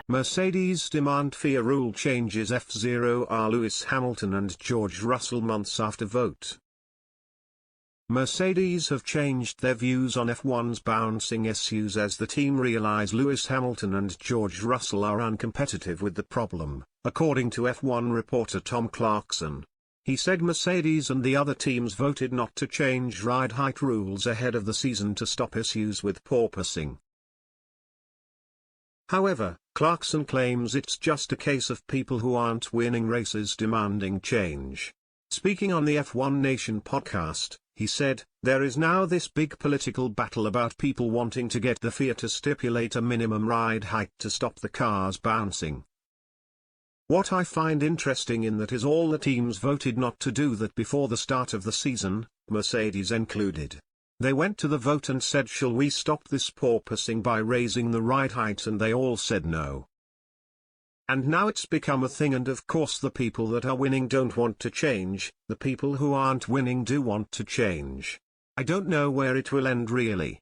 Mercedes demand FIA rule changes f0r Lewis Hamilton and George Russell months after vote. Mercedes have changed their views on F1's bouncing issues as the team realize Lewis Hamilton and George Russell are uncompetitive with the problem, according to F1 reporter Tom Clarkson. He said Mercedes and the other teams voted not to change ride height rules ahead of the season to stop issues with porpoising. However, Clarkson claims it's just a case of people who aren't winning races demanding change. Speaking on the F1 Nation podcast, he said, "There is now this big political battle about people wanting to get the FIA to stipulate a minimum ride height to stop the cars bouncing. What I find interesting in that is all the teams voted not to do that before the start of the season, Mercedes included. They went to the vote and said, shall we stop this porpoising by raising the ride height, and they all said no. And now it's become a thing, and of course the people that are winning don't want to change, the people who aren't winning do want to change. I don't know where it will end really."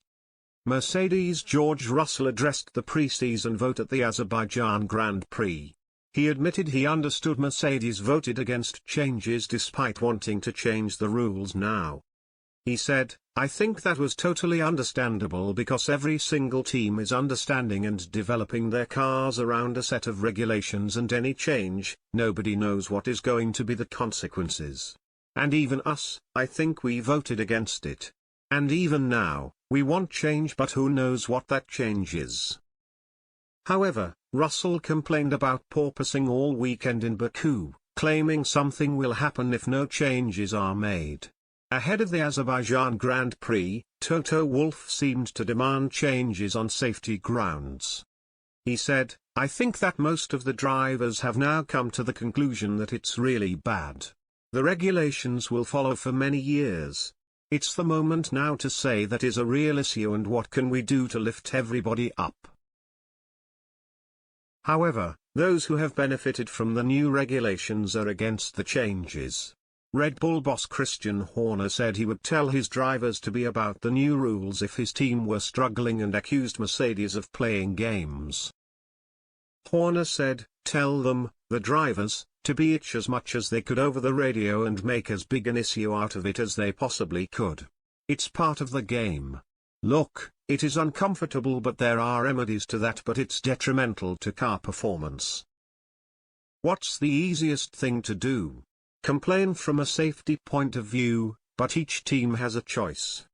Mercedes' George Russell addressed the pre-season vote at the Azerbaijan Grand Prix. He admitted he understood Mercedes voted against changes despite wanting to change the rules now. He said, "I think that was totally understandable because every single team is understanding and developing their cars around a set of regulations, and any change, nobody knows what is going to be the consequences. And even us, I think we voted against it. And even now, we want change, but who knows what that change is." However, Russell complained about porpoising all weekend in Baku, claiming something will happen if no changes are made. Ahead of the Azerbaijan Grand Prix, Toto Wolff seemed to demand changes on safety grounds. He said, "I think that most of the drivers have now come to the conclusion that it's really bad. The regulations will follow for many years. It's the moment now to say that is a real issue and what can we do to lift everybody up." However, those who have benefited from the new regulations are against the changes. Red Bull boss Christian Horner said he would tell his drivers to be about the new rules if his team were struggling, and accused Mercedes of playing games. Horner said, "Tell them, the drivers, to bitch as much as they could over the radio and make as big an issue out of it as they possibly could. It's part of the game. Look, it is uncomfortable, but there are remedies to that, but it's detrimental to car performance. What's the easiest thing to do? Complain from a safety point of view, but each team has a choice.